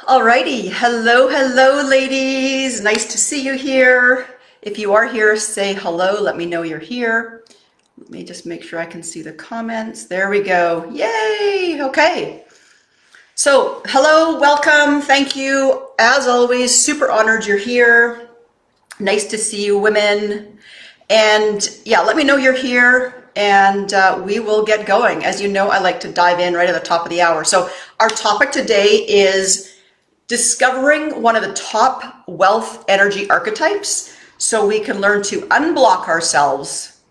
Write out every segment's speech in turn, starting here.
Alrighty, hello ladies. Nice to see you here. If you are here, say hello. Let me know you're here. Let me just make sure I can see the comments. There we go. Yay. Okay. So hello, welcome. Thank you. As always, super honored you're here. Nice to see you, women. And yeah, let me know you're here and we will get going. As you know, I like to dive in right at the top of the hour. So our topic today is discovering one of the top wealth energy archetypes so we can learn to unblock ourselves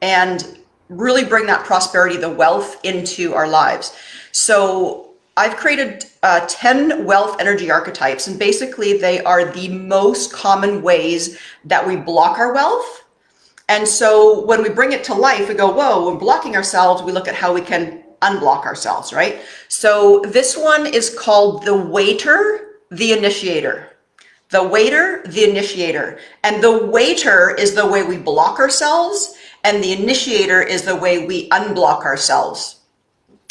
and really bring that prosperity, the wealth into our lives. So I've created 10 wealth energy archetypes, and basically they are the most common ways that we block our wealth. And so when we bring it to life, we go, whoa, when blocking ourselves, we look at how we can unblock ourselves, right? So this one is called the waiter, the initiator. The waiter, the initiator. And the waiter is the way we block ourselves, and the initiator is the way we unblock ourselves.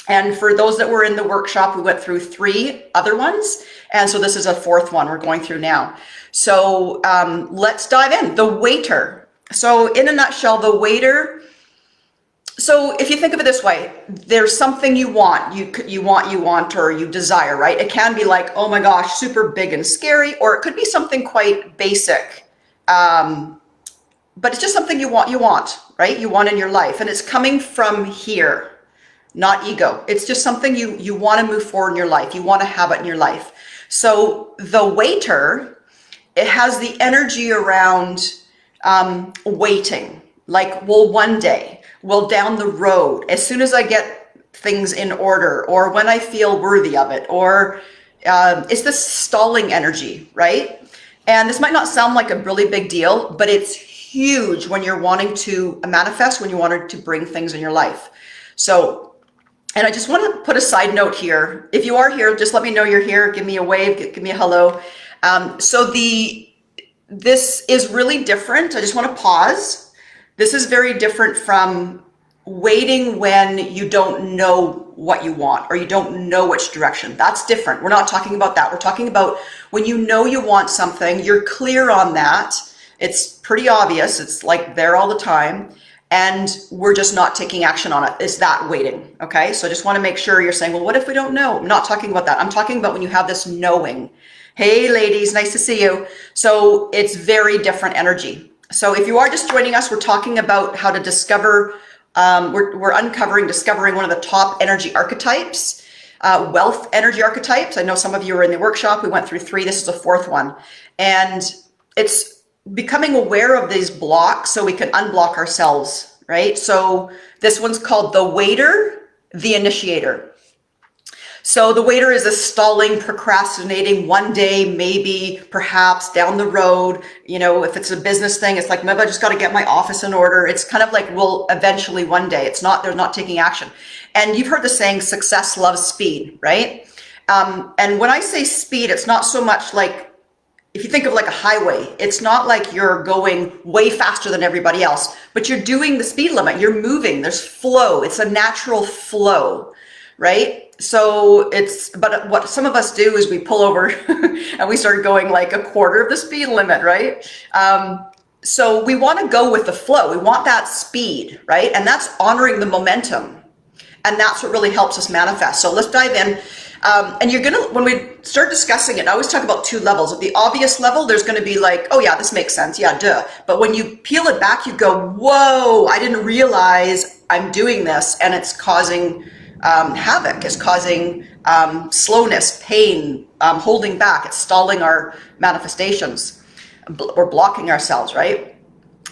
And for those that were in the workshop, we went through 3 other ones. And so this is a 4th one we're going through now. So let's dive in. The waiter. So in a nutshell, the waiter. So if you think of it this way, there's something you want, or you desire, right? It can be like, oh my gosh, super big and scary, or it could be something quite basic. But it's just something you want, right? You want in your life, and it's coming from here, not ego. It's just something you want to move forward in your life. You want to have it in your life. So the waiter, it has the energy around waiting, like, well, one day, well, down the road, as soon as I get things in order, or when I feel worthy of it, or it's this stalling energy, right? And this might not sound like a really big deal, but it's huge when you're wanting to manifest, when you wanted to bring things in your life. So, and I just want to put a side note here. If you are here, just let me know you're here. Give me a wave, give me a hello. This is really different. I just want to pause. This is very different from waiting when you don't know what you want or you don't know which direction. That's different. We're not talking about that. We're talking about when you know you want something, you're clear on that. It's pretty obvious. It's like there all the time. And we're just not taking action on it. It's that waiting. Okay. So I just want to make sure you're saying, well, what if we don't know? I'm not talking about that. I'm talking about when you have this knowing. Hey ladies, nice to see you. So it's very different energy. So if you are just joining us, we're talking about how to discover, we're discovering one of the top energy archetypes, wealth energy archetypes. I know some of you were in the workshop. We went through 3. This is the 4th one. And it's becoming aware of these blocks so we can unblock ourselves, right? So this one's called the waiter, the initiator. So the waiter is a stalling, procrastinating, one day, maybe, perhaps, down the road. You know, if it's a business thing, it's like, maybe I just got to get my office in order. It's kind of like, well, eventually one day. They're not taking action. And you've heard the saying, success loves speed, right? And when I say speed, it's not so much like, if you think of like a highway, it's not like you're going way faster than everybody else, but you're doing the speed limit. You're moving. There's flow. It's a natural flow, right? So but what some of us do is we pull over and we start going like a quarter of the speed limit, right? So we want to go with the flow. We want that speed, right? And that's honoring the momentum. And that's what really helps us manifest. So let's dive in. And when we start discussing it, I always talk about 2 levels. At the obvious level, there's going to be like, oh yeah, this makes sense. Yeah, duh. But when you peel it back, you go, whoa, I didn't realize I'm doing this. And it's causing havoc, is causing slowness, pain, holding back. It's stalling our manifestations. We're blocking ourselves, right?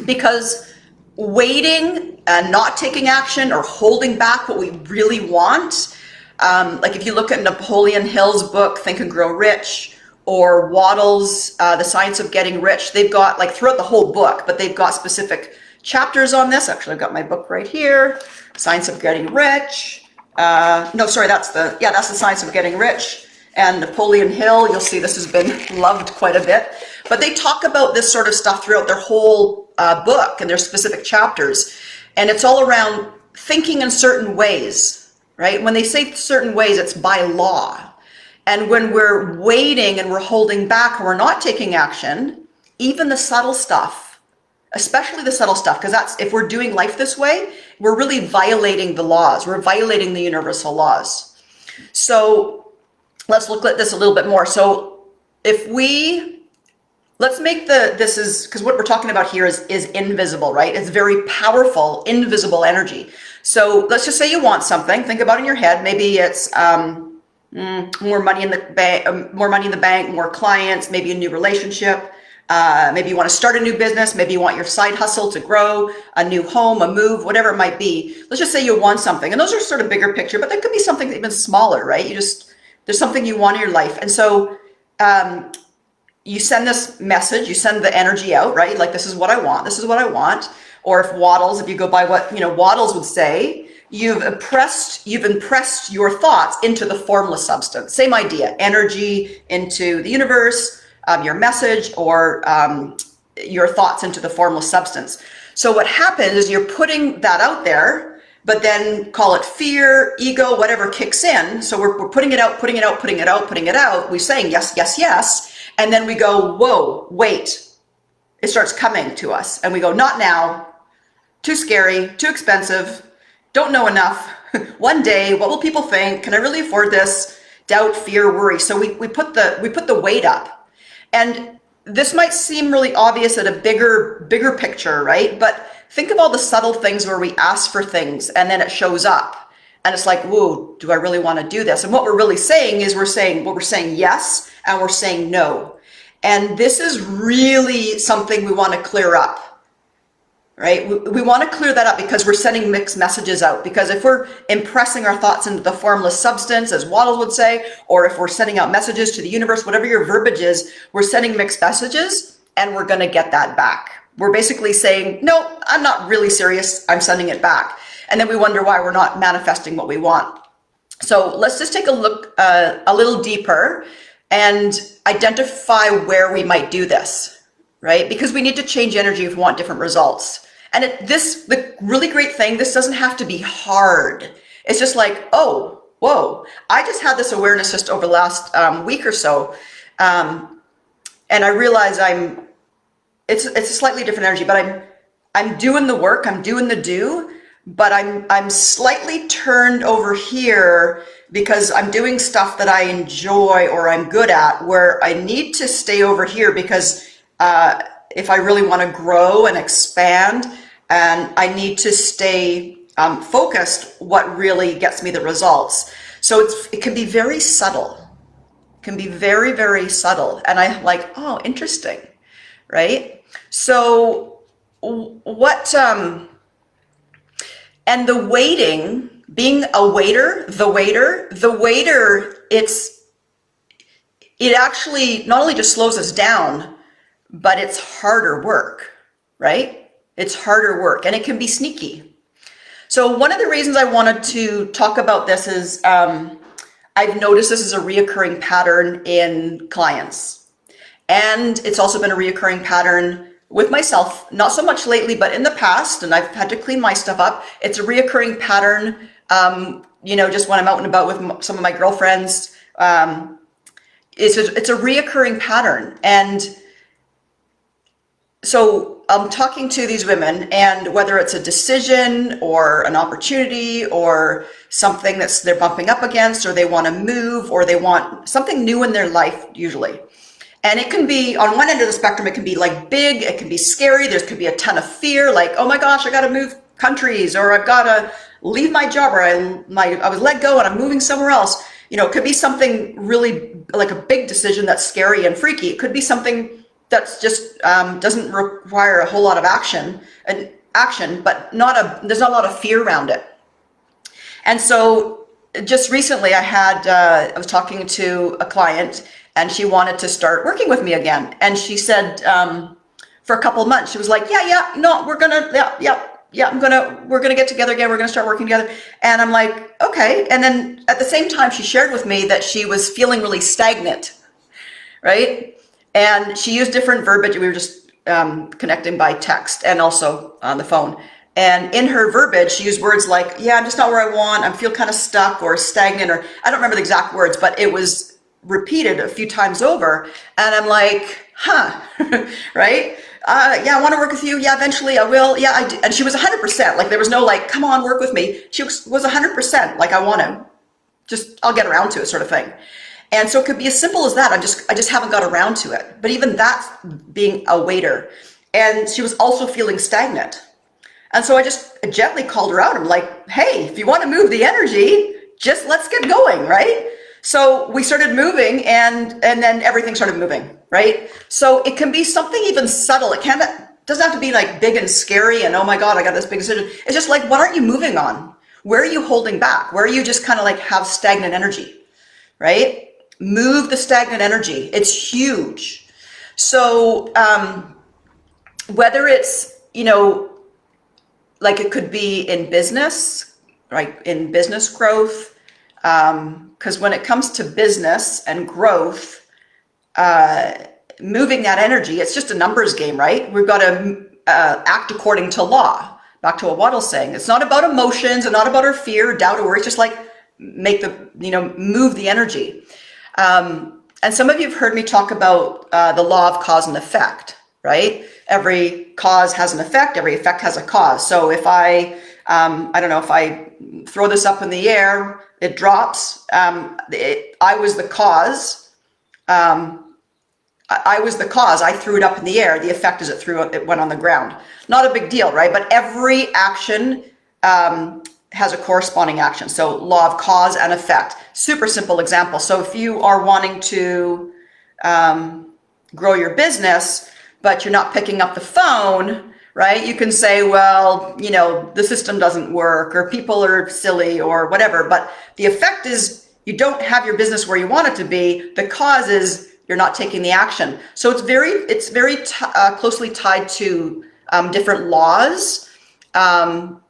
Because waiting and not taking action or holding back what we really want, like if you look at Napoleon Hill's book, Think and Grow Rich, or Waddle's The Science of Getting Rich, they've got like throughout the whole book, but they've got specific chapters on this. Actually, I've got my book right here, Science of Getting Rich. No, sorry, that's the Science of Getting Rich. And Napoleon Hill, you'll see this has been loved quite a bit. But they talk about this sort of stuff throughout their whole book and their specific chapters. And it's all around thinking in certain ways, right? When they say certain ways, it's by law. And when we're waiting and we're holding back and we're not taking action, even the subtle stuff, especially the subtle stuff, because that's, if we're doing life this way, we're really violating the laws. We're violating the universal laws. So let's look at this a little bit more. So if we, let's make this is, because what we're talking about here is invisible, right? It's very powerful, invisible energy. So let's just say you want something. Think about it in your head. Maybe it's more money in the bank, more clients, maybe a new relationship. Maybe you want to start a new business. Maybe you want your side hustle to grow, a new home, a move, whatever it might be. Let's just say you want something. And those are sort of bigger picture, but there could be something even smaller, right? There's something you want in your life. And so you send this message, you send the energy out, right? Like, this is what I want. This is what I want. Or if you go by what, Waddles would say, you've impressed your thoughts into the formless substance. Same idea, energy into the universe, your message, or your thoughts into the formless substance. So what happens is you're putting that out there, but then call it fear, ego, whatever kicks in. So we're putting it out, putting it out, putting it out, putting it out. We're saying yes, yes, yes. And then we go, whoa, wait. It starts coming to us. And we go, not now. Too scary, too expensive, don't know enough. One day, what will people think? Can I really afford this? Doubt, fear, worry. So we put the weight up. And this might seem really obvious at a bigger picture, right? But think of all the subtle things where we ask for things and then it shows up. And it's like, whoa, do I really want to do this? And what we're really saying is we're saying yes, and we're saying no. And this is really something we want to clear up. Right? We want to clear that up because we're sending mixed messages out. Because if we're impressing our thoughts into the formless substance, as Waddles would say, or if we're sending out messages to the universe, whatever your verbiage is, we're sending mixed messages and we're going to get that back. We're basically saying, no, I'm not really serious. I'm sending it back. And then we wonder why we're not manifesting what we want. So let's just take a look a little deeper and identify where we might do this, right? Because we need to change energy if we want different results. And the really great thing, this doesn't have to be hard. It's just like, oh, whoa. I just had this awareness just over the last week or so. And I realize it's a slightly different energy, but I'm doing the work, I'm doing the do, but I'm slightly turned over here because I'm doing stuff that I enjoy or I'm good at, where I need to stay over here because if I really want to grow and expand, and I need to stay focused, what really gets me the results. So it can be very subtle. It can be very, very subtle. And I'm like, oh, interesting, right? So and the waiting, being a waiter, the waiter, it actually not only just slows us down, but it's harder work, right? It's harder work and it can be sneaky. So one of the reasons I wanted to talk about this is I've noticed this is a reoccurring pattern in clients. And it's also been a reoccurring pattern with myself, not so much lately, but in the past, and I've had to clean my stuff up. It's a reoccurring pattern, just when I'm out and about with some of my girlfriends. It's a reoccurring pattern. And so I'm talking to these women, and whether it's a decision or an opportunity or something they're bumping up against, or they want to move, or they want something new in their life, usually. And it can be, on one end of the spectrum, it can be like big, it can be scary, there could be a ton of fear, like, oh my gosh, I got to move countries, or I've got to leave my job, or I was let go and I'm moving somewhere else. It could be something really like a big decision that's scary and freaky. It could be something that's just doesn't require a whole lot of action, but there's not a lot of fear around it. And so just recently I was talking to a client, and she wanted to start working with me again. And she said, for a couple of months, she was like, we're gonna get together again. We're gonna start working together. And I'm like, okay. And then at the same time, she shared with me that she was feeling really stagnant, right? And she used different verbiage. We were just connecting by text and also on the phone. And in her verbiage, she used words like, I'm just not where I want. I feel kind of stuck or stagnant, or I don't remember the exact words, but it was repeated a few times over. And I'm like, huh, right? Yeah, I want to work with you. Yeah, eventually I will. Yeah, I do. And she was 100%. Like there was no like, come on, work with me. She was 100%. Like I want to. Just I'll get around to it, sort of thing. And so it could be as simple as that. I just haven't got around to it. But even that's being a waiter. And she was also feeling stagnant. And so I just gently called her out. I'm like, hey, if you want to move the energy, just let's get going, right? So we started moving and then everything started moving, right? So it can be something even subtle. Doesn't have to be like big and scary and oh my God, I got this big decision. It's just like, what aren't you moving on? Where are you holding back? Where are you just kind of like have stagnant energy, right? Move the stagnant energy. It's huge. So whether it's, like it could be in business, right? In business growth, because when it comes to business and growth, moving that energy, it's just a numbers game, right? We've got to act according to law. Back to what Waddle's saying. It's not about emotions and not about our fear, doubt, or worry. It's just like move the energy. And some of you have heard me talk about the law of cause and effect, right? Every cause has an effect. Every effect has a cause. So if I don't know, if I throw this up in the air, it drops. I was the cause. I was the cause. I threw it up in the air. The effect is it went on the ground. Not a big deal, right? But every action has a corresponding action. So law of cause and effect. Super simple example. So if you are wanting to grow your business, but you're not picking up the phone, right? You can say, well, the system doesn't work or people are silly or whatever. But the effect is you don't have your business where you want it to be. The cause is you're not taking the action. So it's very closely tied to different laws. And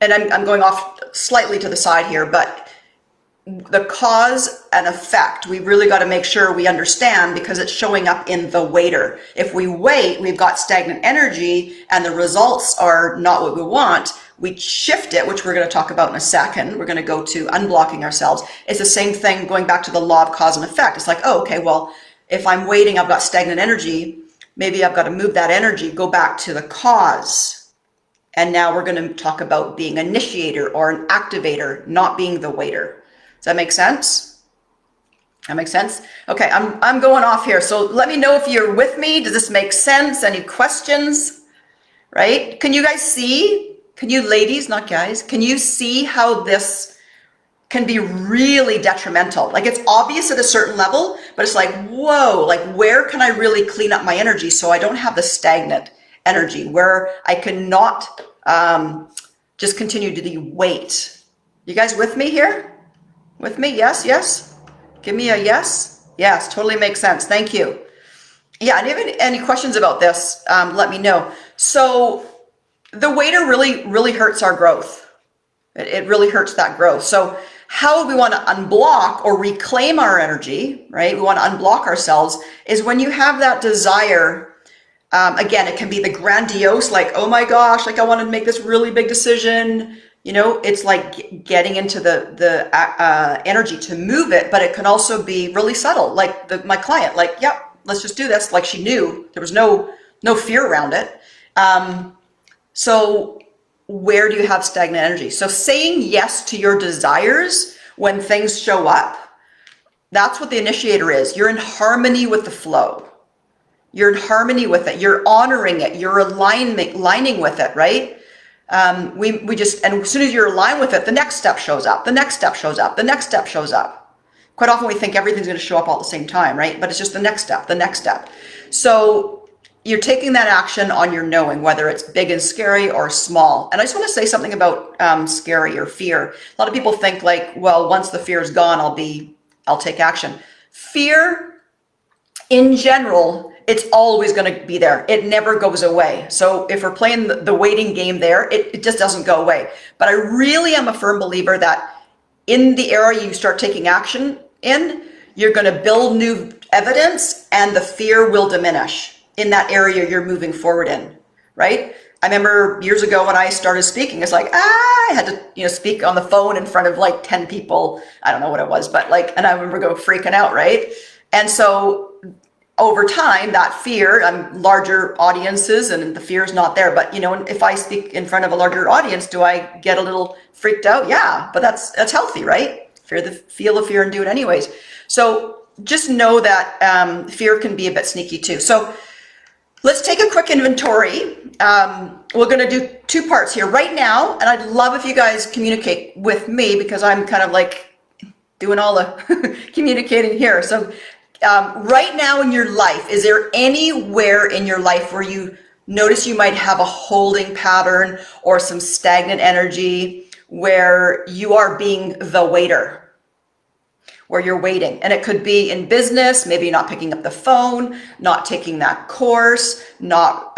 I'm going off slightly to the side here, but the cause and effect, we really got to make sure we understand because it's showing up in the waiter. If we wait, we've got stagnant energy and the results are not what we want. We shift it, which we're going to talk about in a second. We're going to go to unblocking ourselves. It's the same thing going back to the law of cause and effect. It's like, oh, okay, well, if I'm waiting, I've got stagnant energy. Maybe I've got to move that energy, go back to the cause. And now we're going to talk about being an initiator or an activator, not being the waiter. Does that make sense? That makes sense? Okay, I'm going off here. So let me know if you're with me. Does this make sense? Any questions? Right? Can you guys see? Can you ladies, not guys, can you see how this can be really detrimental? Like it's obvious at a certain level, but it's like, whoa, like where can I really clean up my energy so I don't have the stagnant energy where I cannot just continue to wait. You guys with me here? With me? Yes, yes. Give me a yes. Yes, totally makes sense. Thank you. Yeah, and even any questions about this, let me know. So the waiter really hurts our growth. It really hurts that growth. So how we want to unblock or reclaim our energy, right? We want to unblock ourselves is when you have that desire. Again, it can be the grandiose, like, oh my gosh, like I want to make this really big decision. It's like getting into the energy to move it, but it can also be really subtle. Like my client, like, yep, let's just do this. Like she knew there was no fear around it. So where do you have stagnant energy? So saying yes to your desires when things show up, that's what the initiator is. You're in harmony with the flow. You're in harmony with it. You're honoring it. You're aligning with it, right? And as soon as you're aligned with it, the next step shows up. The next step shows up. The next step shows up. Quite often we think everything's going to show up all at the same time, right? But it's just the next step, the next step. So you're taking that action on your knowing, whether it's big and scary or small. And I just want to say something about scary or fear. A lot of people think like, well, once the fear is gone, I'll take action. Fear, in general, it's always going to be there. It never goes away. So if we're playing the waiting game there, it just doesn't go away. But I really am a firm believer that in the area you start taking action in, you're going to build new evidence and the fear will diminish in that area you're moving forward in, right? I remember years ago when I started speaking, it's like, I had to, speak on the phone in front of like 10 people. I don't know what it was, but like, and I remember going freaking out, right? And so over time, that fear, larger audiences and the fear is not there. But, if I speak in front of a larger audience, do I get a little freaked out? Yeah, but that's healthy, right? Feel the fear and do it anyways. So just know that fear can be a bit sneaky too. So let's take a quick inventory. We're going to do two parts here right now. And I'd love if you guys communicate with me because I'm kind of like doing all the communicating here. So right now in your life, is there anywhere in your life where you notice you might have a holding pattern or some stagnant energy where you are being the waiter? Where you're waiting. And it could be in business, maybe not picking up the phone, not taking that course, not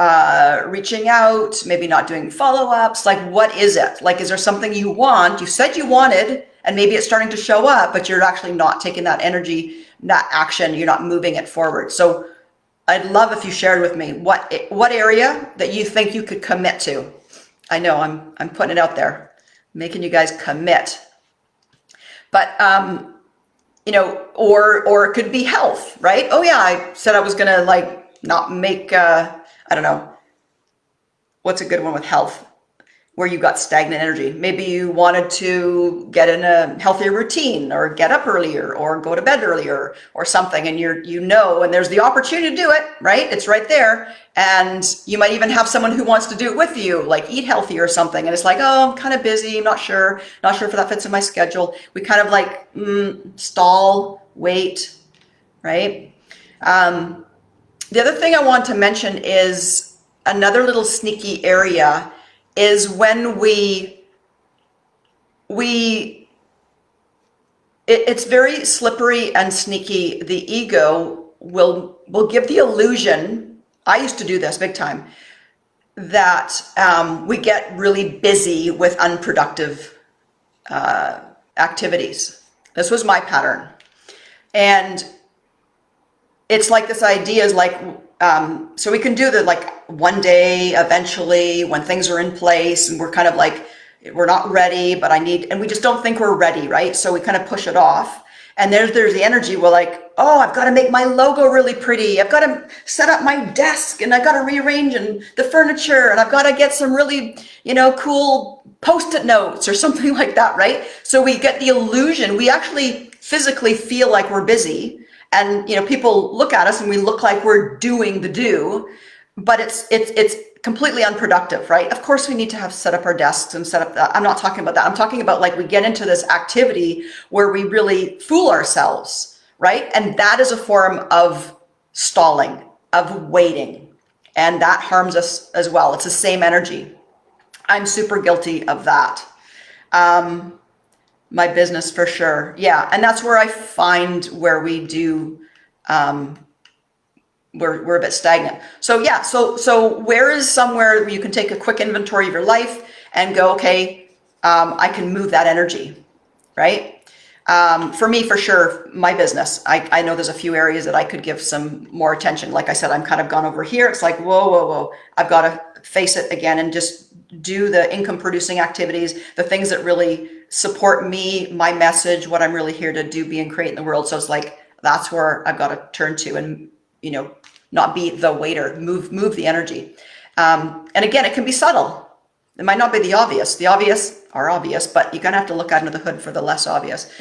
reaching out, maybe not doing follow-ups. Like, what is it? Like, is there something you want? You said you wanted, and maybe it's starting to show up, but you're actually not taking that energy, that action, you're not moving it forward. So I'd love if you shared with me what area that you think you could commit to. I know I'm putting it out there, making you guys commit. But or it could be health, right? Oh yeah, I said I was gonna like not make, I don't know, what's a good one with health, where you got stagnant energy. Maybe you wanted to get in a healthier routine or get up earlier or go to bed earlier or something. And and there's the opportunity to do it, right? It's right there. And you might even have someone who wants to do it with you, like eat healthy or something. And it's like, oh, I'm kind of busy. I'm not sure if that fits in my schedule. We kind of like stall, wait, right? The other thing I want to mention is another little sneaky area is when it's very slippery and sneaky. The ego will give the illusion, I used to do this big time, that we get really busy with unproductive activities. This was my pattern. And it's like this idea is like, so we can do the like one day eventually when things are in place and we're kind of like, we're not ready, but and we just don't think we're ready, right? So we kind of push it off. And there's the energy. We're like, oh, I've got to make my logo really pretty. I've got to set up my desk and I've got to rearrange the furniture and I've got to get some really, cool Post-it notes or something like that, right? So we get the illusion. We actually physically feel like we're busy. And, people look at us and we look like we're doing the do, but it's completely unproductive, right? Of course, we need to have set up our desks and set up that. I'm not talking about that. I'm talking about like we get into this activity where we really fool ourselves, right? And that is a form of stalling, of waiting. And that harms us as well. It's the same energy. I'm super guilty of that. My business for sure. Yeah. And that's where I find where we do, we're a bit stagnant. So yeah. So where is somewhere where you can take a quick inventory of your life and go, okay, I can move that energy, right? For me, for sure, my business, I know there's a few areas that I could give some more attention. Like I said, I'm kind of gone over here. It's like, whoa. I've got to face it again and just do the income producing activities, the things that really support me, my message, what I'm really here to do, be and create in the world. So it's like, that's where I've got to turn to and, not be the waiter, move the energy. And again, it can be subtle. It might not be the obvious. The obvious are obvious, but you're going to have to look under the hood for the less obvious.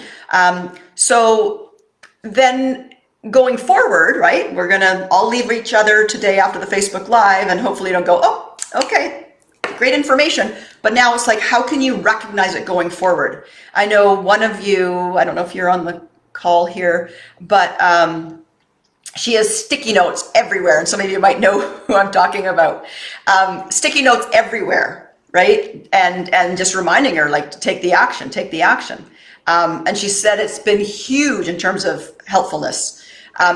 So then going forward, right, we're going to all leave each other today after the Facebook Live and hopefully don't go, oh, okay, great information. But now it's like, how can you recognize it going forward? I know one of you, I don't know if you're on the call here, but she has sticky notes everywhere. And some of you might know who I'm talking about. Sticky notes everywhere, right? And just reminding her, like, to take the action. And she said it's been huge in terms of helpfulness.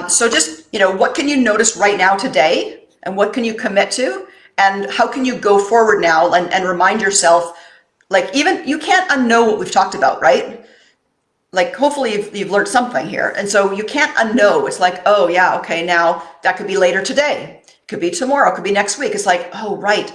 So just, what can you notice right now today? And what can you commit to? And how can you go forward now and remind yourself, like, even you can't unknow what we've talked about, right? Like, hopefully you've learned something here. And so you can't unknow. It's like, oh yeah, okay, now that could be later today. It could be tomorrow, it could be next week. It's like, oh, right.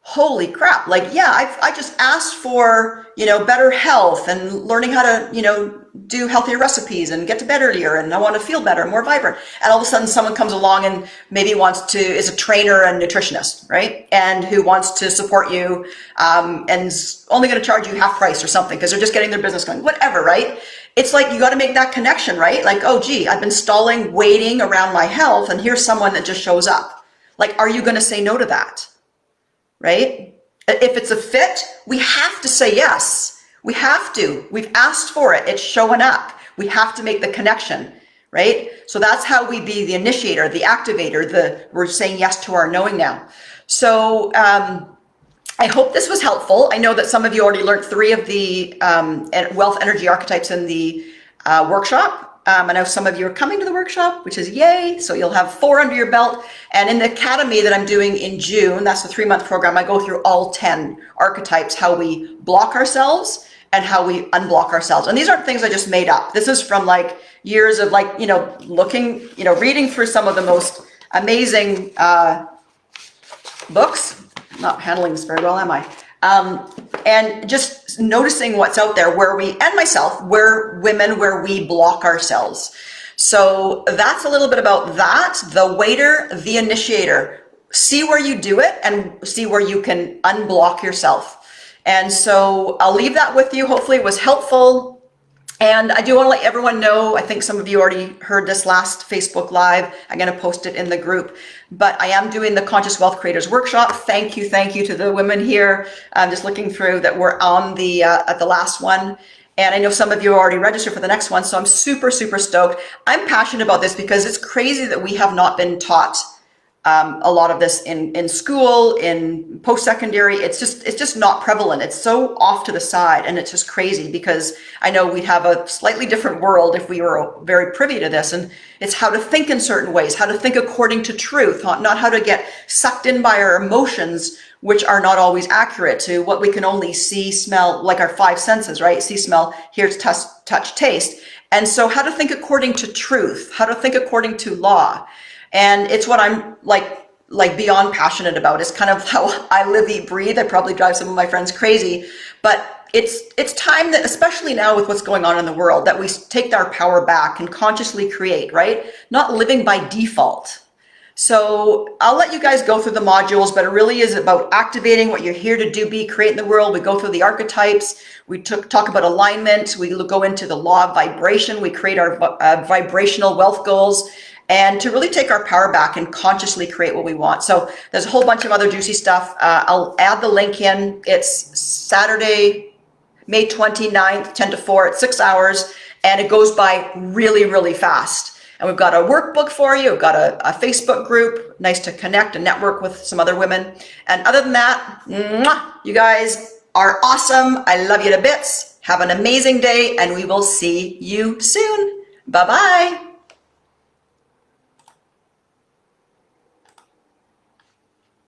holy crap, like, yeah, I just asked for, better health and learning how to, do healthier recipes and get to bed earlier, and I want to feel better, more vibrant. And all of a sudden someone comes along and maybe is a trainer and nutritionist, right? And who wants to support you, and is only going to charge you half price or something because they're just getting their business going, whatever, right? It's like, you got to make that connection, right? Like, oh, gee, I've been stalling, waiting around my health, and here's someone that just shows up. Like, are you going to say no to that? Right? If it's a fit, we have to say yes. We have to. We've asked for it. It's showing up. We have to make the connection, right? So that's how we be the initiator, the activator, we're saying yes to our knowing now. So I hope this was helpful. I know that some of you already learned 3 of the wealth energy archetypes in the workshop. I know some of you are coming to the workshop, which is yay. So you'll have 4 under your belt. And in the academy that I'm doing in June, that's the 3-month program, I go through all 10 archetypes, how we block ourselves and how we unblock ourselves. And these aren't things I just made up. This is from like years of like, looking, reading through some of the most amazing books. I'm not handling this very well, am I? And just noticing what's out there where we block ourselves. So that's a little bit about that. The waiter, the initiator. See where you do it and see where you can unblock yourself. And so I'll leave that with you. Hopefully it was helpful. And I do want to let everyone know, I think some of you already heard this last Facebook Live. I'm going to post it in the group. But I am doing the Conscious Wealth Creators Workshop. Thank you to the women here. I'm just looking through that we're on the at the last one. And I know some of you are already registered for the next one. So I'm super, super stoked. I'm passionate about this because it's crazy that we have not been taught a lot of this in school, in post-secondary. It's just not prevalent. It's so off to the side, and it's just crazy because I know we'd have a slightly different world if we were very privy to this. And it's how to think in certain ways, how to think according to truth, not how to get sucked in by our emotions, which are not always accurate to what we can only see, smell, like our 5 senses, right? See, smell, hear, touch, taste. And so how to think according to truth, how to think according to law. And it's what I'm like beyond passionate about. It's kind of how I live, eat, breathe. I probably drive some of my friends crazy, but it's time that, especially now with what's going on in the world, that we take our power back and consciously create, right? Not living by default. So I'll let you guys go through the modules, but it really is about activating what you're here to do, be, create in the world. We go through the archetypes. We talk about alignment. We go into the law of vibration. We create our vibrational wealth goals, and to really take our power back and consciously create what we want. So there's a whole bunch of other juicy stuff. I'll add the link in. It's Saturday, May 29th, 10 to 4. It's 6 hours, and it goes by really, really fast. And we've got a workbook for you. We've got a Facebook group. Nice to connect and network with some other women. And other than that, mwah, you guys are awesome. I love you to bits. Have an amazing day, and we will see you soon. Bye-bye.